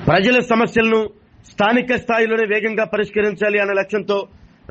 ప్రజల సమస్యలను స్థానిక స్థాయిలోనే వేగంగా పరిష్కరించాలి అనే లక్ష్యంతో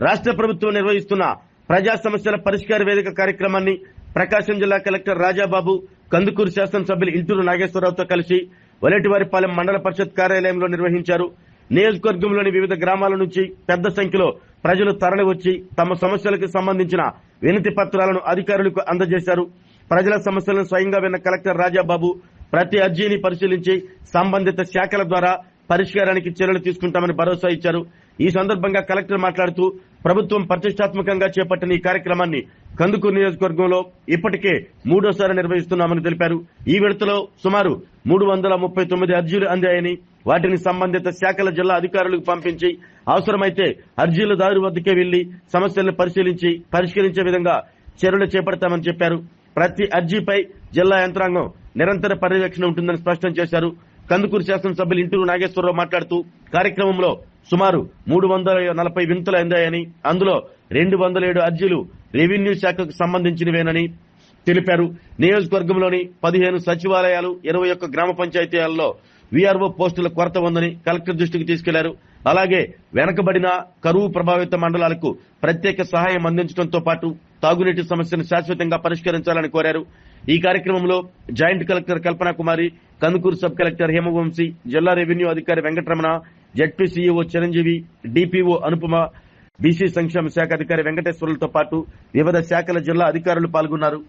రాష్ట్ర ప్రభుత్వం నిర్వహిస్తున్న ప్రజా సమస్యల పరిష్కార వేదిక కార్యక్రమాన్ని ప్రకాశం జిల్లా కలెక్టర్ రాజాబాబు, కందుకూరు శాసనసభ్యులు ఇంటూరు నాగేశ్వరరావుతో కలిసి వలేటివారిపాలెం మండల పరిషత్ కార్యాలయంలో నిర్వహించారు. నియోజకవర్గంలోని వివిధ గ్రామాల నుంచి పెద్ద సంఖ్యలో ప్రజలు తరలివచ్చి తమ సమస్యలకు సంబంధించిన వినతి పత్రాలను అధికారులకు అందజేశారు. ప్రజల సమస్యలను స్వయంగా విన్న కలెక్టర్ రాజాబాబు ప్రతి అర్జీని పరిశీలించి సంబంధిత శాఖల ద్వారా పరిష్కారానికి చర్యలు తీసుకుంటామని భరోసా ఇచ్చారు. ఈ సందర్భంగా కలెక్టర్ మాట్లాడుతూ ప్రభుత్వం ప్రతిష్టాత్మకంగా చేపట్టిన ఈ కార్యక్రమాన్ని కందుకూరు నియోజకవర్గంలో ఇప్పటికే 3వ నిర్వహిస్తున్నామని తెలిపారు. ఈ విడతలో సుమారు 339 అర్జీలు అందాయని, వాటిని సంబంధిత శాఖల జిల్లా అధికారులకు పంపించి అవసరమైతే అర్జీలదారు వద్దకే వెళ్లి సమస్యలను పరిశీలించి పరిష్కరించే విధంగా చర్యలు చేపడతామని చెప్పారు. ప్రతి అర్జీపై జిల్లా యంత్రాంగం నిరంతర పర్యవేక్షణ ఉంటుందని స్పష్టం చేశారు. కందుకూరు శాసనసభ్యులు ఇంటూరు నాగేశ్వరరావు మాట్లాడుతూ కార్యక్రమంలో సుమారు 340 వినతులు అందాయని, అందులో 207 అర్జీలు రెవెన్యూ శాఖకు సంబంధించినవేనని తెలిపారు. నియోజకవర్గంలోని 15 సచివాలయాలు, 21 గ్రామ పంచాయతీలలో వీఆర్ఓ పోస్టుల కొరత ఉందని కలెక్టర్ దృష్టికి తీసుకెళ్లారు. అలాగే వెనకబడిన కరువు ప్రభావిత మండలాలకు ప్రత్యేక సహాయం అందించడంతో పాటు తాగునీటి సమస్యను శాశ్వతంగా పరిష్కరించాలని కోరారు. ఈ కార్యక్రమంలో జాయింట్ కలెక్టర్ కల్పనా కుమారి, కందుకూరు సబ్ కలెక్టర్ హేమవంశీ, జిల్లా రెవెన్యూ అధికారి Venkataramana, ZP CEO Chiranjeevi, DPO Anupama, BC సంక్షేమ శాఖ అధికారి వెంకటేశ్వర్లతో పాటు వివిధ శాఖల జిల్లా అధికారులు పాల్గొన్నారు.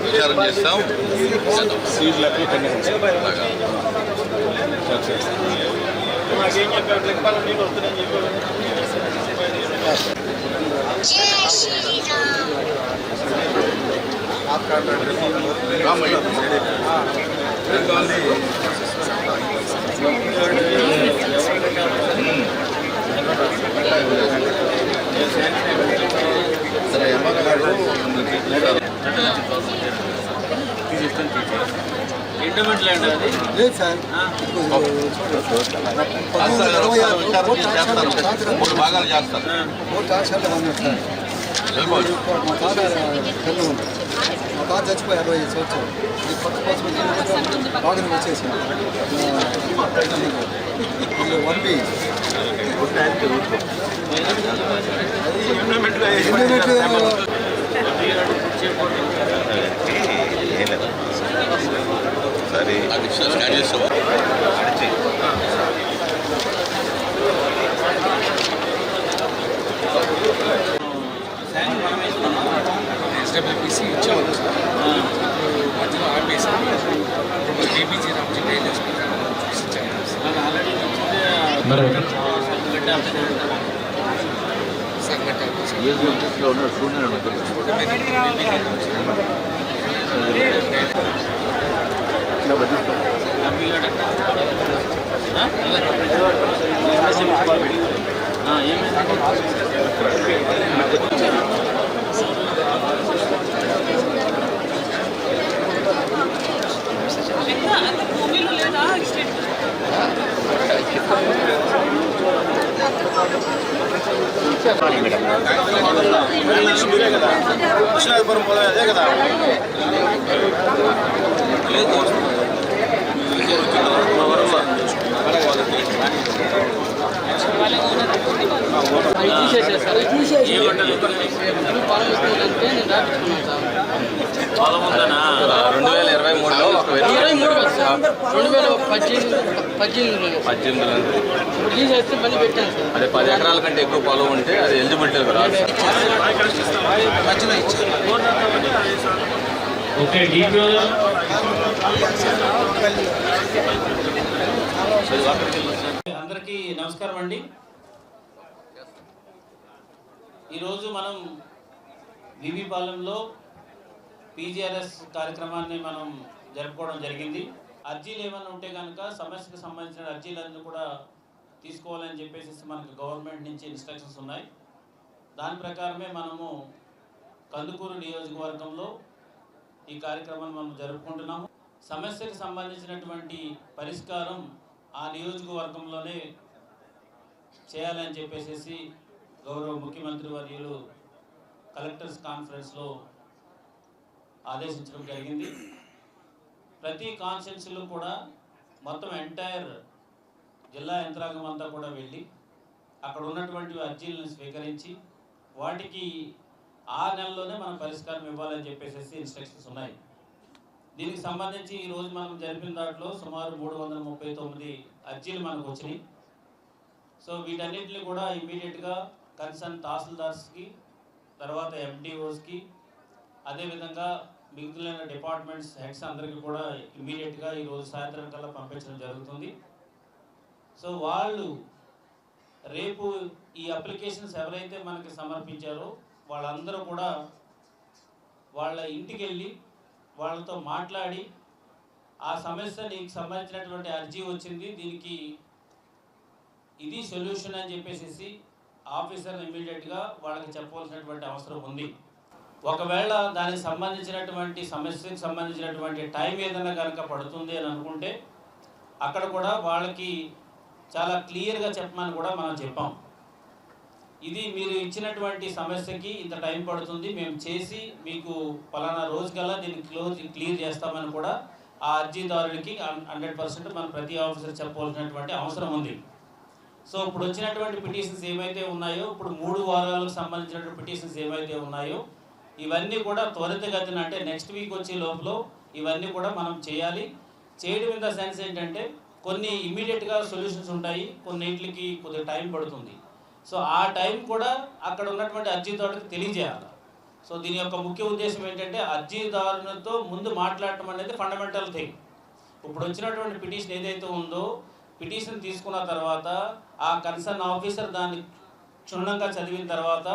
విచారం చేస్తాం. ఇంటర్మీడియట్ ల్యాండ్ అది లేదు సార్. 3 భాగాలు చేస్తారు. మా తాత చచ్చిపోయి 65 సంవత్సరాలు. ఈ కొత్త కోసం బాగానే వచ్చేసి 1B సరే స్కాన్ చేస్తావా? ఎస్డబ్ల్యూపీసీ ఇచ్చాము మధ్యలో ఆపేసి ఏపీజీ రామజీ టైలర్స్ కృష్ణాపురం పొలం అదే కదా. పొలం ఉందనా 2023లో 18 అదే 10 ఎకరాల కంటే ఎక్కువ పొలం ఉంటే అది ఎలిజిబిలిటీ రాదు. ఓకే. అందరికీ నమస్కారం అండి. ఈరోజు మనం వివిపాలెంలో పీజీఆర్ఎస్ కార్యక్రమాన్ని మనం జరుపుకోవడం జరిగింది. అర్జీలు ఏమైనా ఉంటే కనుక సమస్యకు సంబంధించిన అర్జీలన్నీ కూడా తీసుకోవాలని చెప్పేసి మనకు గవర్నమెంట్ నుంచి ఇన్స్ట్రక్షన్స్ ఉన్నాయి. దాని ప్రకారమే మనము కందుకూరు నియోజకవర్గంలో ఈ కార్యక్రమాన్ని మనం జరుపుకుంటున్నాము. సమస్యకు సంబంధించినటువంటి పరిష్కారం ఆ నియోజకవర్గంలోనే చేయాలని చెప్పేసి గౌరవ ముఖ్యమంత్రి వర్యులు కలెక్టర్స్ కాన్ఫరెన్స్లో ఆదేశించడం జరిగింది. ప్రతి కాన్స్టిట్యున్సీలో కూడా మొత్తం ఎంటైర్ జిల్లా యంత్రాంగం అంతా కూడా వెళ్ళి అక్కడ ఉన్నటువంటి అర్జీలను స్వీకరించి వాటికి 6 నెలల్లోనే మనం పరిష్కారం ఇవ్వాలని చెప్పేసి ఇన్స్ట్రక్షన్స్ ఉన్నాయి. దీనికి సంబంధించి ఈరోజు మనం జరిపిన దాంట్లో సుమారు 339 అర్జీలు మనకు వచ్చినాయి. సో వీటన్నిటిని కూడా ఇమ్మీడియట్గా కన్సర్న్ తహసీల్దార్స్కి, తర్వాత ఎండిఓస్కి, అదేవిధంగా మిగిలిన డిపార్ట్మెంట్స్ హెడ్స్ అందరికీ కూడా ఇమ్మీడియట్గా ఈరోజు సాయంత్రం కల్లా పంపించడం జరుగుతుంది. సో వాళ్ళు రేపు ఈ అప్లికేషన్స్ ఎవరైతే మనకి సమర్పించారో వాళ్ళందరూ కూడా వాళ్ళ ఇంటికి వెళ్ళి వాళ్ళతో మాట్లాడి ఆ సమస్య నీకు సంబంధించినటువంటి అర్జీ వచ్చింది, దీనికి ఇది సొల్యూషన్ అని చెప్పేసి ఆఫీసర్ ఇమ్మీడియట్గా వాళ్ళకి చెప్పవలసినటువంటి అవసరం ఉంది. ఒకవేళ దానికి సంబంధించినటువంటి సమస్యకు సంబంధించినటువంటి టైం ఏదైనా కనుక పడుతుంది అని అనుకుంటే అక్కడ కూడా వాళ్ళకి చాలా క్లియర్గా చెప్పమని కూడా మనం చెప్పాం. ఇది మీరు ఇచ్చినటువంటి సమస్యకి ఇంత టైం పడుతుంది, మేము చేసి మీకు పలానా రోజు కల్లా దీన్ని క్లియర్ చేస్తామని కూడా ఆ అర్జీదారుడికి 100% మనం ప్రతి ఆఫీసర్ చెప్పవలసినటువంటి అవసరం ఉంది. సో ఇప్పుడు వచ్చినటువంటి పిటిషన్స్ ఏమైతే ఉన్నాయో, ఇప్పుడు 3 వారాలకు సంబంధించినటువంటి పిటిషన్స్ ఏమైతే ఉన్నాయో ఇవన్నీ కూడా త్వరితగతిన అంటే నెక్స్ట్ వీక్ వచ్చే లోపల ఇవన్నీ కూడా మనం చేయాలి. చేయడం ఇన్ ద సెన్స్ ఏంటంటే కొన్ని ఇమ్మీడియట్గా సొల్యూషన్స్ ఉంటాయి, కొన్నింటికి కొద్దిగా టైం పడుతుంది. సో ఆ టైం కూడా అక్కడ ఉన్నటువంటి అర్జీదారుడికి తెలియజేయాలి. సో దీని యొక్క ముఖ్య ఉద్దేశం ఏంటంటే అర్జీదారునితో ముందు మాట్లాడటం అనేది ఫండమెంటల్ థింగ్. ఇప్పుడు వచ్చినటువంటి పిటిషన్ ఏదైతే ఉందో పిటిషన్ తీసుకున్న తర్వాత ఆ కన్సర్న్ ఆఫీసర్ దాన్ని క్షుణ్ణంగా చదివిన తర్వాత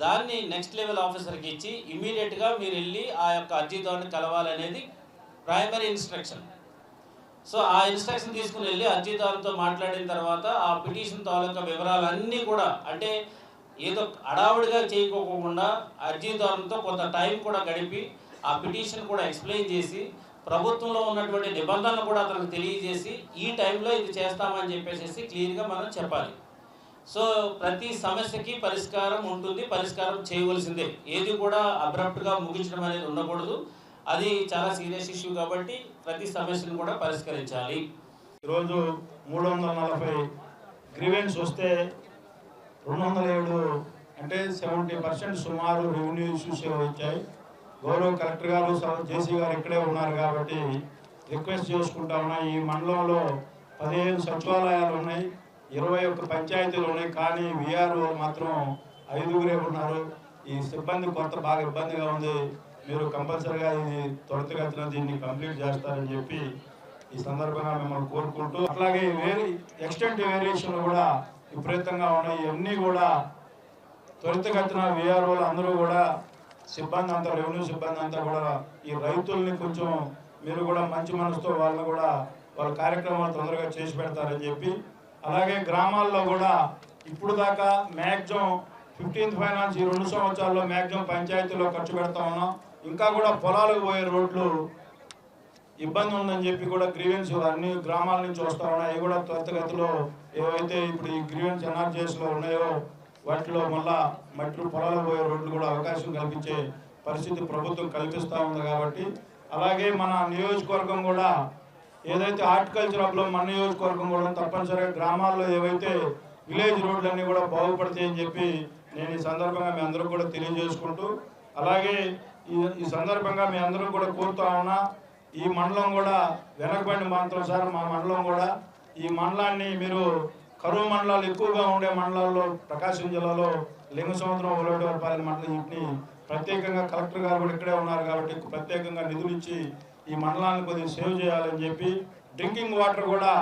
దాన్ని నెక్స్ట్ లెవెల్ ఆఫీసర్కి ఇచ్చి ఇమ్మీడియట్గా మీరు వెళ్ళి ఆ యొక్క అర్జీదారుని కలవాలనేది ప్రైమరీ ఇన్స్ట్రక్షన్. సో ఆ ఇన్స్ట్రక్షన్ తీసుకుని వెళ్ళి అర్జీదారుతో మాట్లాడిన తర్వాత ఆ పిటిషన్ తాలూకా వివరాలన్నీ కూడా అంటే ఏదో అడావుడిగా చేయకోకుండా అర్జీదారులతో కొంత టైం కూడా గడిపి ఆ పిటిషన్ కూడా ఎక్స్ప్లెయిన్ చేసి ప్రభుత్వంలో ఉన్నటువంటి నిబంధనలు కూడా అతనికి తెలియజేసి ఈ టైంలో ఇది చేస్తామని చెప్పేసి క్లియర్గా మనం చెప్పాలి. సో ప్రతి సమస్యకి పరిష్కారం ఉంటుంది, పరిష్కారం చేయవలసిందే. ఏది కూడా అబ్రప్ట్గా ముగించడం అనేది ఉండకూడదు. అది చాలా సీరియస్ ఇష్యూ కాబట్టి ప్రతి సమస్యను కూడా పరిష్కరించాలి. ఈరోజు 340 గ్రీవెన్స్ వస్తే 207 అంటే 70% సుమారు రెవెన్యూ ఇష్యూస్ వచ్చాయి. గౌరవ కలెక్టర్ గారు జేసీ గారు ఇక్కడే ఉన్నారు కాబట్టి రిక్వెస్ట్ చేసుకుంటా ఉన్నా. ఈ మండలంలో 15 సచివాలయాలు ఉన్నాయి, 21 పంచాయతీలు ఉన్నాయి, కానీ విఆర్ఓ మాత్రం 5గురే ఉన్నారు. ఈ సిబ్బంది కొంత బాగా ఇబ్బందిగా ఉంది. మీరు కంపల్సరీగా ఇది త్వరితగతిన దీన్ని కంప్లీట్ చేస్తారని చెప్పి ఈ సందర్భంగా మిమ్మల్ని కోరుకుంటూ, అట్లాగే ఎక్స్టెంట్ వేరియేషన్లు కూడా విపరీతంగా ఉన్నాయి. ఇవన్నీ కూడా త్వరితగతిన విఆర్ఓలు అందరూ కూడా సిబ్బంది అంతా రెవెన్యూ సిబ్బంది అంతా కూడా ఈ రైతుల్ని కొంచెం మీరు కూడా మంచి మనసుతో వాళ్ళని కూడా వాళ్ళ కార్యక్రమాలు తొందరగా చేసి పెడతారని చెప్పి, అలాగే గ్రామాల్లో కూడా ఇప్పుడు దాకా మ్యాక్సిమం 15th ఫైనాన్స్ ఈ 2 సంవత్సరాల్లో మ్యాక్సిమం పంచాయతీలో ఖర్చు పెడతా ఉన్నాం. ఇంకా కూడా పొలాలకు పోయే రోడ్లు ఇబ్బంది ఉందని చెప్పి కూడా గ్రీవెన్స్ అన్ని గ్రామాల నుంచి వస్తూ ఉన్నాయి. అవి కూడా త్వరితగతిలో ఏవైతే ఇప్పుడు ఈ గ్రీవెన్స్ ఎన్ఆర్జీఎస్లో ఉన్నాయో వాటిలో మళ్ళా మట్టి పొలాలకు పోయే రోడ్లు కూడా అవకాశం కల్పించే పరిస్థితి ప్రభుత్వం కల్పిస్తూ ఉంది. కాబట్టి అలాగే మన నియోజకవర్గం కూడా ఏదైతే హార్టికల్చర్ హబ్లో మన నియోజకవర్గం కూడా తప్పనిసరిగా గ్రామాల్లో ఏవైతే విలేజ్ రోడ్లన్నీ కూడా బాగుపడతాయని చెప్పి నేను ఈ సందర్భంగా మీ అందరూ కూడా తెలియజేసుకుంటూ, అలాగే ఈ సందర్భంగా మీ అందరూ కూడా కోరుతా ఉన్నా, ఈ మండలం కూడా వెనకబడిన మాత్రం సార్ మా మండలం కూడా ఈ మండలాన్ని మీరు కరువు మండలాలు ఎక్కువగా ఉండే మండలాల్లో ప్రకాశం జిల్లాలో లింగసముద్రం ఉలవటివారిపాలెం మండలం వీటిని ప్రత్యేకంగా కలెక్టర్ గారు కూడా ఇక్కడే ఉన్నారు కాబట్టి ప్రత్యేకంగా నిధులు ఇచ్చి ఈ మండలాన్ని కొద్దిగా సేవ్ చేయాలని చెప్పి డ్రింకింగ్ వాటర్ కూడా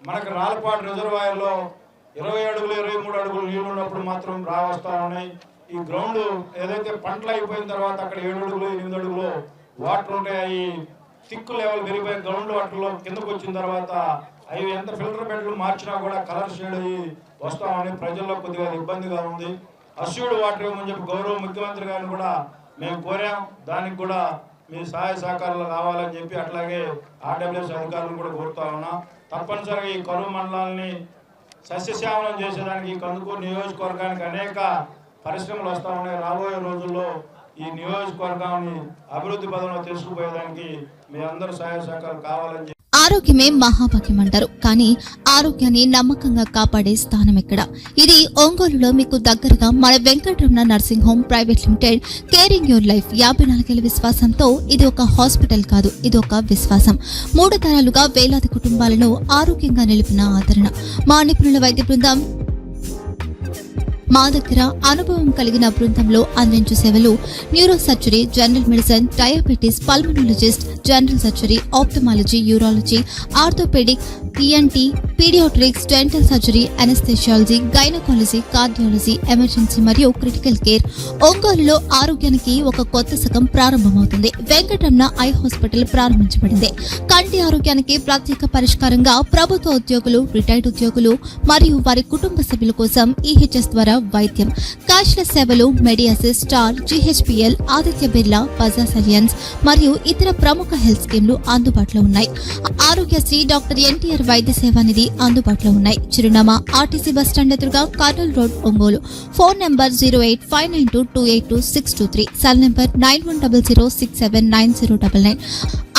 మనకు రాళ్ళపాడు రిజర్వాయర్లో 20 అడుగులు 23 అడుగులు నీళ్లు ఉన్నప్పుడు మాత్రం వస్తూ ఉన్నాయి. ఈ గ్రౌండ్ ఏదైతే పంటలు అయిపోయిన తర్వాత అక్కడ 7 అడుగులు 8 అడుగులు వాటర్ ఉంటాయి. అవి థిక్ లెవెల్ పెరిగిపోయి గ్రౌండ్ వాటర్లో కిందకు వచ్చిన తర్వాత అవి ఎంత ఫిల్టర్ బెడ్లు మార్చినా కూడా కలర్ షేడ్ అయ్యి వస్తూ ఉన్నాయి. ప్రజల్లో కొద్దిగా ఇబ్బందిగా ఉంది. అస్యూర్డ్ వాటర్ ఇవ్వమని చెప్పి గౌరవ ముఖ్యమంత్రి గారిని కూడా మేము కోరాం. దానికి కూడా మీ సహాయ సహకారాలు కావాలని చెప్పి అట్లాగే ఆర్డబ్ల్యూఎస్ అధికారులను కూడా కోరుతా ఉన్నాం. తప్పనిసరిగా ఈ కరువు మండలాన్ని సస్యశ్యామలం చేసేదానికి కందుకూరు నియోజకవర్గానికి అనేక పరిశ్రమలు వస్తూ ఉన్నాయి. రాబోయే రోజుల్లో ఈ నియోజకవర్గాన్ని అభివృద్ధి పదంలో తీసుకుపోయేదానికి మీ అందరూ సహాయ సహకారాలు కావాలని చెప్పి. ఆరోగ్యమే మహాభాగ్యం అంటారు, కానీ ఆరోగ్యాన్ని నమ్మకంగా కాపాడే స్థానం ఎక్కడ? ఇది ఒంగోలులో మీకు దగ్గరగా మన Venkataramana nursing home private limited. Caring your life 54 ఏళ్ల విశ్వాసంతో ఇది ఒక హాస్పిటల్ కాదు, ఇది ఒక విశ్వాసం. 3 తరాలుగా వేలాది కుటుంబాలను ఆరోగ్యంగా నిలిపిన ఆదరణ. మా నిపుణుల వైద్య బృందం మా దగ్గర అనుభవం కలిగిన బృందంలో అందించే సేవలు neuro surgery, general medicine, diabetes, pulmonologist, general surgery, ophthalmology, urology, orthopaedic, ENT, paediatrics, dental surgery, anaesthesiology, gynaecology, cardiology, emergency మరియు క్రిటికల్ కేర్. ఒంగోలులో ఆరోగ్యానికి ఒక కొత్త శకం ప్రారంభమవుతుంది. వెంకటరమణ ఐ హాస్పిటల్ ప్రారంభించబడింది. కంటి ఆరోగ్యానికి ప్రత్యేక పరిష్కారంగా ప్రభుత్వ ఉద్యోగులు, రిటైర్డ్ ఉద్యోగులు మరియు వారి కుటుంబ సభ్యుల కోసం ఈహెచ్ఎస్ ద్వారా వైద్యం, క్యాష్లెస్ సేవలు, మెడియాసిస్, స్టార్, జీహెచ్పీఎల్, ఆదిత్య బిర్లా, బజాజ్ అలియన్స్ మరియు ఇతర ప్రముఖ హెల్త్ స్కీమ్లు అందుబాటులో ఉన్నాయి. ఆరోగ్యశ్రీ, డాక్టర్ ఎన్టీఆర్ వైద్య సేవా నిధి అందుబాటులో ఉన్నాయి. చిరునామా ఆర్టీసీ బస్టాండ్ ఎదురుగా, Kurnool road, Ongole. Phone number 08592282623, cell number 9100679099.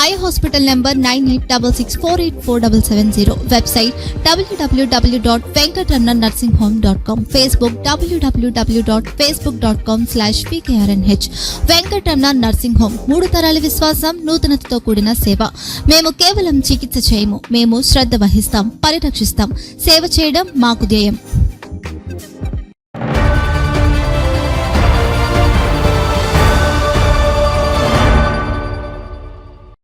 Eye hospital number 9866484770. Website www.venkatramanarsinghome.com. Facebook www.facebook.com/pkrnh. Venkataramana nursing home 3 తరాల విశ్వాసం, నూతనతతో కూడిన సేవ. మేము కేవలం చికిత్స చేయము, మేము శ్రద్ధ వహిస్తాం, పరిరక్షిస్తాం. సేవ చేయడం మాకు ధ్యేయం.